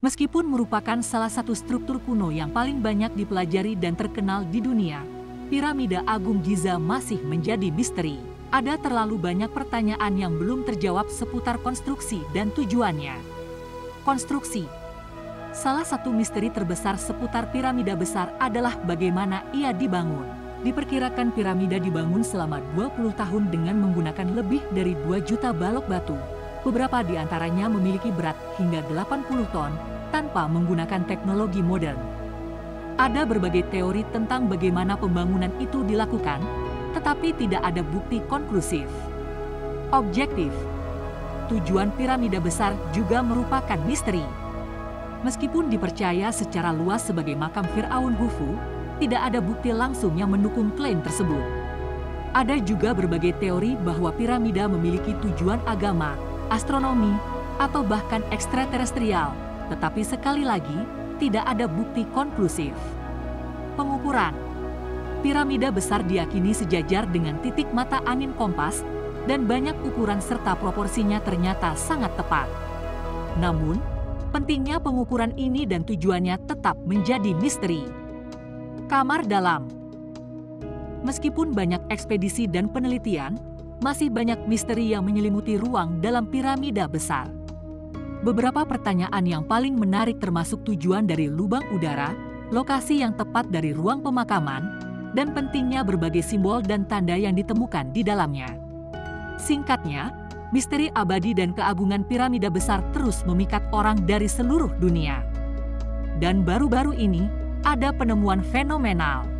Meskipun merupakan salah satu struktur kuno yang paling banyak dipelajari dan terkenal di dunia, Piramida Agung Giza masih menjadi misteri. Ada terlalu banyak pertanyaan yang belum terjawab seputar konstruksi dan tujuannya. Konstruksi. Salah satu misteri terbesar seputar piramida besar adalah bagaimana ia dibangun. Diperkirakan piramida dibangun selama 20 tahun dengan menggunakan lebih dari 2 juta balok batu. Beberapa di antaranya memiliki berat hingga 80 ton tanpa menggunakan teknologi modern. Ada berbagai teori tentang bagaimana pembangunan itu dilakukan, tetapi tidak ada bukti konklusif. Objektif. Tujuan piramida besar juga merupakan misteri. Meskipun dipercaya secara luas sebagai makam Firaun Khufu, tidak ada bukti langsung yang mendukung klaim tersebut. Ada juga berbagai teori bahwa piramida memiliki tujuan agama, astronomi, atau bahkan ekstraterestrial, tetapi sekali lagi, tidak ada bukti konklusif. Pengukuran. Piramida besar diyakini sejajar dengan titik mata angin kompas, dan banyak ukuran serta proporsinya ternyata sangat tepat. Namun, pentingnya pengukuran ini dan tujuannya tetap menjadi misteri. Kamar dalam. Meskipun banyak ekspedisi dan penelitian, masih banyak misteri yang menyelimuti ruang dalam piramida besar. Beberapa pertanyaan yang paling menarik termasuk tujuan dari lubang udara, lokasi yang tepat dari ruang pemakaman, dan pentingnya berbagai simbol dan tanda yang ditemukan di dalamnya. Singkatnya, misteri abadi dan keagungan piramida besar terus memikat orang dari seluruh dunia. Dan baru-baru ini, ada penemuan fenomenal.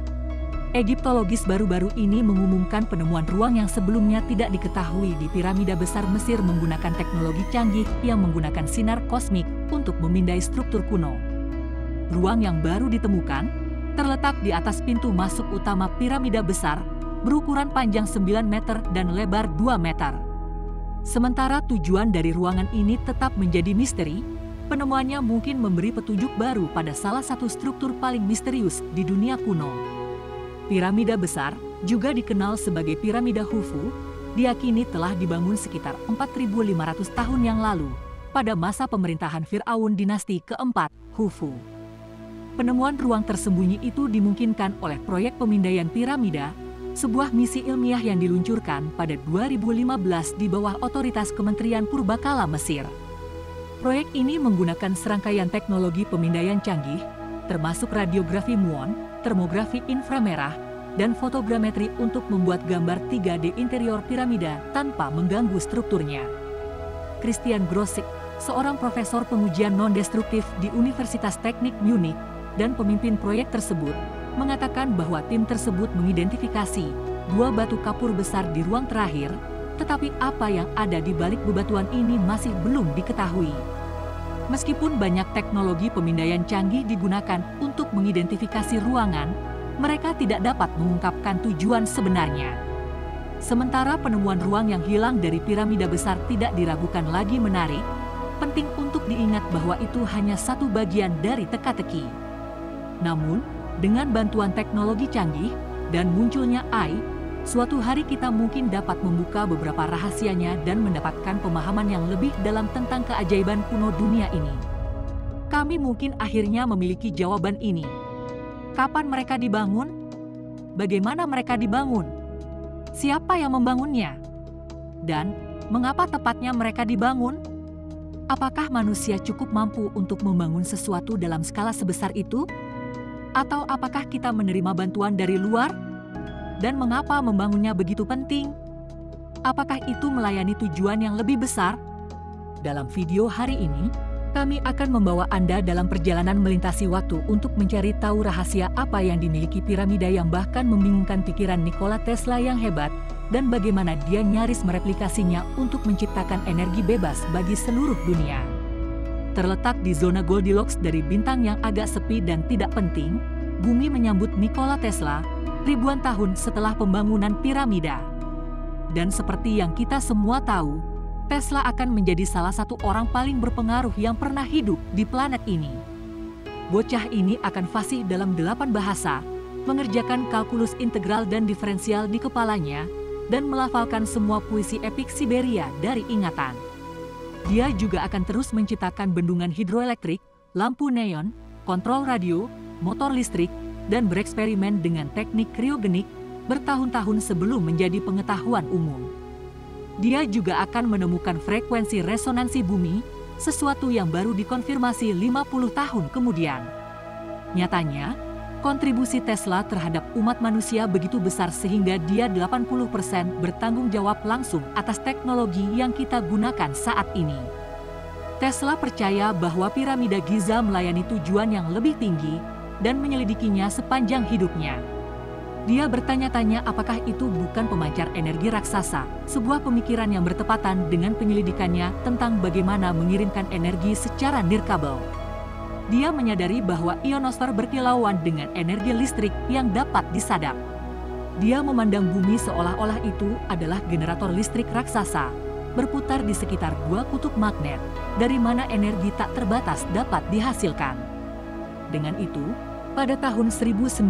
Egiptologis baru-baru ini mengumumkan penemuan ruang yang sebelumnya tidak diketahui di piramida besar Mesir menggunakan teknologi canggih yang menggunakan sinar kosmik untuk memindai struktur kuno. Ruang yang baru ditemukan terletak di atas pintu masuk utama piramida besar berukuran panjang 9 meter dan lebar 2 meter. Sementara tujuan dari ruangan ini tetap menjadi misteri, penemuannya mungkin memberi petunjuk baru pada salah satu struktur paling misterius di dunia kuno. Piramida besar, juga dikenal sebagai piramida Khufu, diyakini telah dibangun sekitar 4.500 tahun yang lalu, pada masa pemerintahan Firaun dinasti keempat, Khufu. Penemuan ruang tersembunyi itu dimungkinkan oleh proyek pemindaian piramida, sebuah misi ilmiah yang diluncurkan pada 2015 di bawah otoritas Kementerian Purbakala Mesir. Proyek ini menggunakan serangkaian teknologi pemindaian canggih, termasuk radiografi muon, termografi inframerah, dan fotogrametri untuk membuat gambar 3D interior piramida tanpa mengganggu strukturnya. Christian Grossik, seorang profesor pengujian non-destruktif di Universitas Teknik Munich dan pemimpin proyek tersebut, mengatakan bahwa tim tersebut mengidentifikasi 2 batu kapur besar di ruang terakhir, tetapi apa yang ada di balik bebatuan ini masih belum diketahui. Meskipun banyak teknologi pemindaian canggih digunakan untuk mengidentifikasi ruangan, mereka tidak dapat mengungkapkan tujuan sebenarnya. Sementara penemuan ruang yang hilang dari piramida besar tidak diragukan lagi menarik, penting untuk diingat bahwa itu hanya satu bagian dari teka-teki. Namun, dengan bantuan teknologi canggih dan munculnya AI, suatu hari kita mungkin dapat membuka beberapa rahasianya dan mendapatkan pemahaman yang lebih dalam tentang keajaiban kuno dunia ini. Kami mungkin akhirnya memiliki jawaban ini. Kapan mereka dibangun? Bagaimana mereka dibangun? Siapa yang membangunnya? Dan mengapa tepatnya mereka dibangun? Apakah manusia cukup mampu untuk membangun sesuatu dalam skala sebesar itu? Atau apakah kita menerima bantuan dari luar? Dan mengapa membangunnya begitu penting? Apakah itu melayani tujuan yang lebih besar? Dalam video hari ini, kami akan membawa Anda dalam perjalanan melintasi waktu untuk mencari tahu rahasia apa yang dimiliki piramida yang bahkan membingungkan pikiran Nikola Tesla yang hebat, dan bagaimana dia nyaris mereplikasinya untuk menciptakan energi bebas bagi seluruh dunia. Terletak di zona Goldilocks dari bintang yang agak sepi dan tidak penting, bumi menyambut Nikola Tesla ribuan tahun setelah pembangunan piramida. Dan seperti yang kita semua tahu, Tesla akan menjadi salah satu orang paling berpengaruh yang pernah hidup di planet ini. Bocah ini akan fasih dalam 8 bahasa, mengerjakan kalkulus integral dan diferensial di kepalanya, dan melafalkan semua puisi epik Siberia dari ingatan. Dia juga akan terus menciptakan bendungan hidroelektrik, lampu neon, kontrol radio, motor listrik, dan bereksperimen dengan teknik kriogenik bertahun-tahun sebelum menjadi pengetahuan umum. Dia juga akan menemukan frekuensi resonansi bumi, sesuatu yang baru dikonfirmasi 50 tahun kemudian. Nyatanya, kontribusi Tesla terhadap umat manusia begitu besar sehingga dia 80% bertanggung jawab langsung atas teknologi yang kita gunakan saat ini. Tesla percaya bahwa piramida Giza melayani tujuan yang lebih tinggi dan menyelidikinya sepanjang hidupnya. Dia bertanya-tanya apakah itu bukan pemancar energi raksasa, sebuah pemikiran yang bertepatan dengan penyelidikannya tentang bagaimana mengirimkan energi secara nirkabel. Dia menyadari bahwa ionosfer berkilauan dengan energi listrik yang dapat disadap. Dia memandang bumi seolah-olah itu adalah generator listrik raksasa, berputar di sekitar dua kutub magnet, dari mana energi tak terbatas dapat dihasilkan. Dengan itu, pada tahun 1905,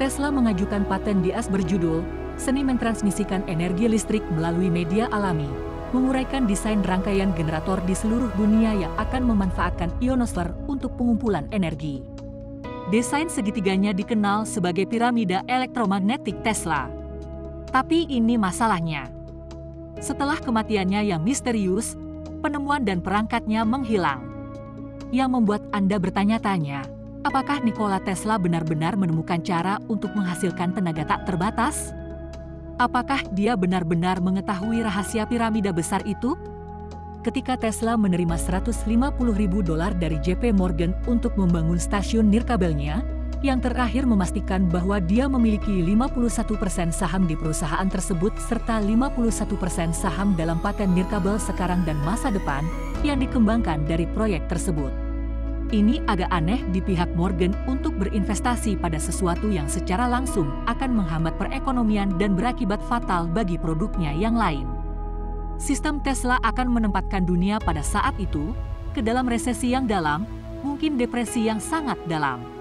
Tesla mengajukan paten Dias berjudul Seni Mentransmisikan Energi Listrik Melalui Media Alami, menguraikan desain rangkaian generator di seluruh dunia yang akan memanfaatkan ionosfer untuk pengumpulan energi. Desain segitiganya dikenal sebagai piramida elektromagnetik Tesla. Tapi ini masalahnya. Setelah kematiannya yang misterius, penemuan dan perangkatnya menghilang. Yang membuat Anda bertanya-tanya, apakah Nikola Tesla benar-benar menemukan cara untuk menghasilkan tenaga tak terbatas? Apakah dia benar-benar mengetahui rahasia piramida besar itu? Ketika Tesla menerima $150.000 dari JP Morgan untuk membangun stasiun nirkabelnya, yang terakhir memastikan bahwa dia memiliki 51% saham di perusahaan tersebut serta 51% saham dalam paten nirkabel sekarang dan masa depan yang dikembangkan dari proyek tersebut. Ini agak aneh di pihak Morgan untuk berinvestasi pada sesuatu yang secara langsung akan menghambat perekonomian dan berakibat fatal bagi produknya yang lain. Sistem Tesla akan menempatkan dunia pada saat itu ke dalam resesi yang dalam, mungkin depresi yang sangat dalam.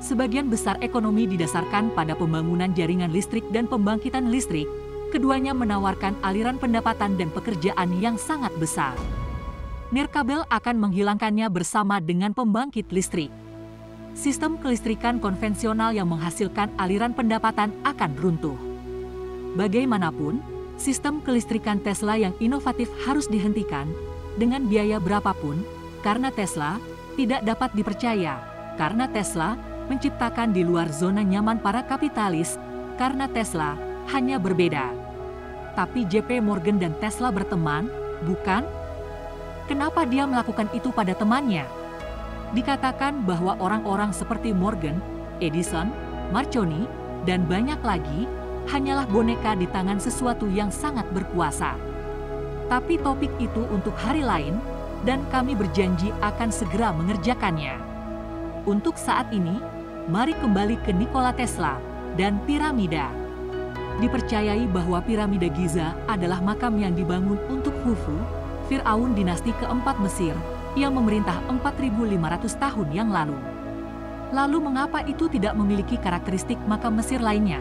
Sebagian besar ekonomi didasarkan pada pembangunan jaringan listrik dan pembangkitan listrik, keduanya menawarkan aliran pendapatan dan pekerjaan yang sangat besar. Nirkabel akan menghilangkannya bersama dengan pembangkit listrik. Sistem kelistrikan konvensional yang menghasilkan aliran pendapatan akan runtuh. Bagaimanapun, sistem kelistrikan Tesla yang inovatif harus dihentikan dengan biaya berapapun, karena Tesla tidak dapat dipercaya, karena Tesla menciptakan di luar zona nyaman para kapitalis, karena Tesla hanya berbeda. Tapi JP Morgan dan Tesla berteman, bukan? Kenapa dia melakukan itu pada temannya? Dikatakan bahwa orang-orang seperti Morgan, Edison, Marconi, dan banyak lagi hanyalah boneka di tangan sesuatu yang sangat berkuasa. Tapi topik itu untuk hari lain, dan kami berjanji akan segera mengerjakannya. Untuk saat ini, mari kembali ke Nikola Tesla dan piramida. Dipercayai bahwa piramida Giza adalah makam yang dibangun untuk Khufu, Fir'aun dinasti keempat Mesir, yang memerintah 4.500 tahun yang lalu. Lalu mengapa itu tidak memiliki karakteristik makam Mesir lainnya?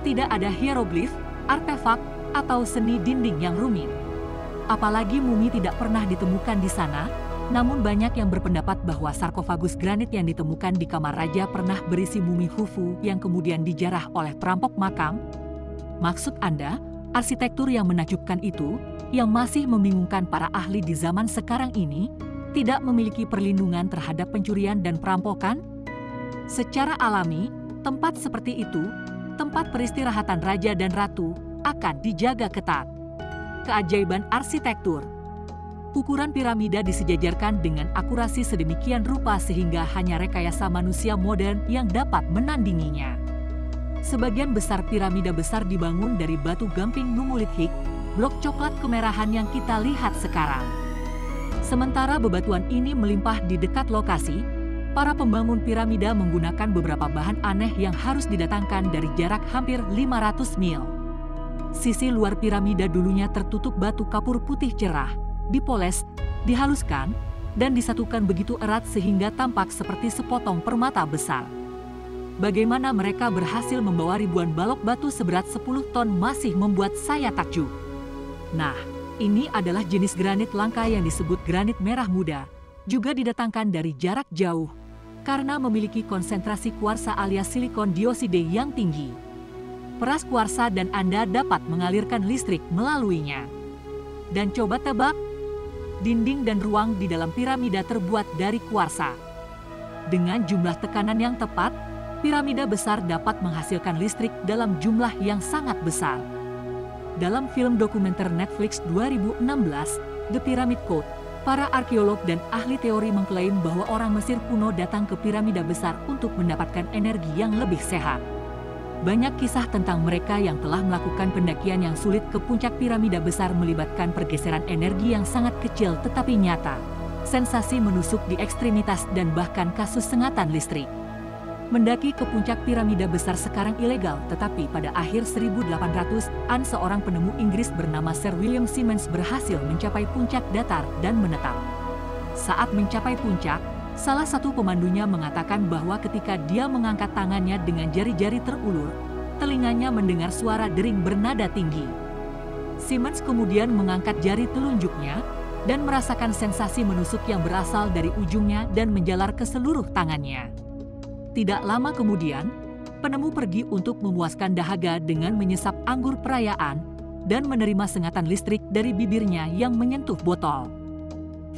Tidak ada hieroglif, artefak, atau seni dinding yang rumit. Apalagi mumi tidak pernah ditemukan di sana, namun banyak yang berpendapat bahwa sarkofagus granit yang ditemukan di kamar raja pernah berisi mumi Khufu yang kemudian dijarah oleh perampok makam. Maksud Anda, arsitektur yang menakjubkan itu, yang masih membingungkan para ahli di zaman sekarang ini, tidak memiliki perlindungan terhadap pencurian dan perampokan? Secara alami, tempat seperti itu, tempat peristirahatan raja dan ratu, akan dijaga ketat. Keajaiban arsitektur. Ukuran piramida disejajarkan dengan akurasi sedemikian rupa sehingga hanya rekayasa manusia modern yang dapat menandinginya. Sebagian besar piramida besar dibangun dari batu gamping nummulitik, blok coklat kemerahan yang kita lihat sekarang. Sementara bebatuan ini melimpah di dekat lokasi, para pembangun piramida menggunakan beberapa bahan aneh yang harus didatangkan dari jarak hampir 500 mil. Sisi luar piramida dulunya tertutup batu kapur putih cerah, dipoles, dihaluskan, dan disatukan begitu erat sehingga tampak seperti sepotong permata besar. Bagaimana mereka berhasil membawa ribuan balok batu seberat 10 ton masih membuat saya takjub. Nah, ini adalah jenis granit langka yang disebut granit merah muda. juga didatangkan dari jarak jauh karena memiliki konsentrasi kuarsa alias silikon dioksida yang tinggi. Peras kuarsa dan Anda dapat mengalirkan listrik melaluinya. Dan coba tebak, dinding dan ruang di dalam piramida terbuat dari kuarsa. Dengan jumlah tekanan yang tepat, piramida besar dapat menghasilkan listrik dalam jumlah yang sangat besar. Dalam film dokumenter Netflix 2016, The Pyramid Code, para arkeolog dan ahli teori mengklaim bahwa orang Mesir kuno datang ke piramida besar untuk mendapatkan energi yang lebih sehat. Banyak kisah tentang mereka yang telah melakukan pendakian yang sulit ke puncak piramida besar melibatkan pergeseran energi yang sangat kecil tetapi nyata, sensasi menusuk di ekstremitas dan bahkan kasus sengatan listrik. Mendaki ke puncak piramida besar sekarang ilegal, tetapi pada akhir 1800-an seorang penemu Inggris bernama Sir William Simmons berhasil mencapai puncak datar dan menetap. Saat mencapai puncak, salah satu pemandunya mengatakan bahwa ketika dia mengangkat tangannya dengan jari-jari terulur, telinganya mendengar suara dering bernada tinggi. Simmons kemudian mengangkat jari telunjuknya dan merasakan sensasi menusuk yang berasal dari ujungnya dan menjalar ke seluruh tangannya. Tidak lama kemudian, penemu pergi untuk memuaskan dahaga dengan menyesap anggur perayaan dan menerima sengatan listrik dari bibirnya yang menyentuh botol.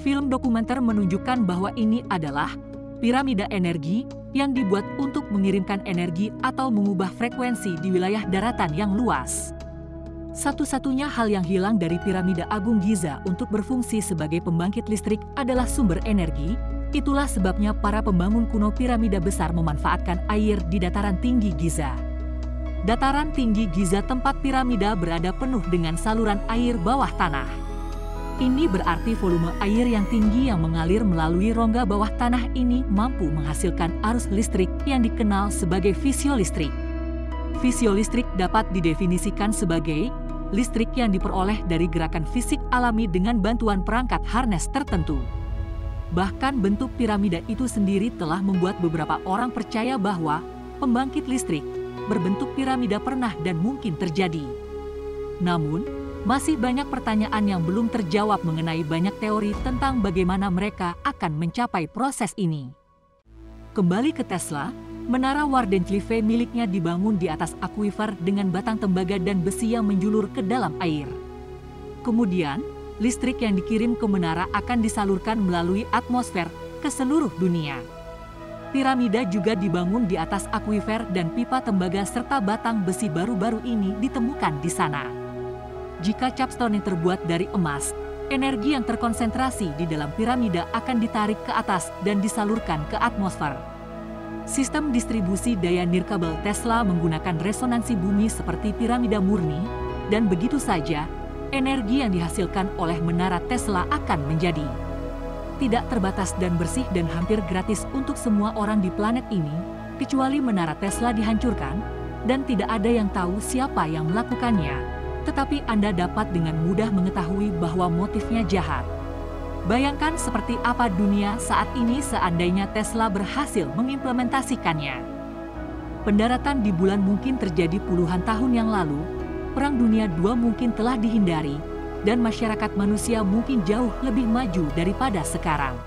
Film dokumenter menunjukkan bahwa ini adalah piramida energi yang dibuat untuk mengirimkan energi atau mengubah frekuensi di wilayah daratan yang luas. Satu-satunya hal yang hilang dari piramida Agung Giza untuk berfungsi sebagai pembangkit listrik adalah sumber energi. Itulah sebabnya para pembangun kuno piramida besar memanfaatkan air di dataran tinggi Giza. Dataran tinggi Giza tempat piramida berada penuh dengan saluran air bawah tanah. Ini berarti volume air yang tinggi yang mengalir melalui rongga bawah tanah ini mampu menghasilkan arus listrik yang dikenal sebagai fisiolistrik. Fisiolistrik dapat didefinisikan sebagai listrik yang diperoleh dari gerakan fisik alami dengan bantuan perangkat harness tertentu. Bahkan bentuk piramida itu sendiri telah membuat beberapa orang percaya bahwa pembangkit listrik berbentuk piramida pernah dan mungkin terjadi. Namun, masih banyak pertanyaan yang belum terjawab mengenai banyak teori tentang bagaimana mereka akan mencapai proses ini. Kembali ke Tesla, menara Wardenclyffe miliknya dibangun di atas akuifer dengan batang tembaga dan besi yang menjulur ke dalam air. Kemudian, listrik yang dikirim ke menara akan disalurkan melalui atmosfer ke seluruh dunia. Piramida juga dibangun di atas akuifer dan pipa tembaga serta batang besi baru-baru ini ditemukan di sana. Jika capstone yang terbuat dari emas, energi yang terkonsentrasi di dalam piramida akan ditarik ke atas dan disalurkan ke atmosfer. Sistem distribusi daya nirkabel Tesla menggunakan resonansi bumi seperti piramida murni, dan begitu saja, energi yang dihasilkan oleh menara Tesla akan menjadi tidak terbatas dan bersih dan hampir gratis untuk semua orang di planet ini, kecuali menara Tesla dihancurkan, dan tidak ada yang tahu siapa yang melakukannya. Tetapi Anda dapat dengan mudah mengetahui bahwa motifnya jahat. Bayangkan seperti apa dunia saat ini seandainya Tesla berhasil mengimplementasikannya. Pendaratan di bulan mungkin terjadi puluhan tahun yang lalu, Perang Dunia II mungkin telah dihindari, dan masyarakat manusia mungkin jauh lebih maju daripada sekarang.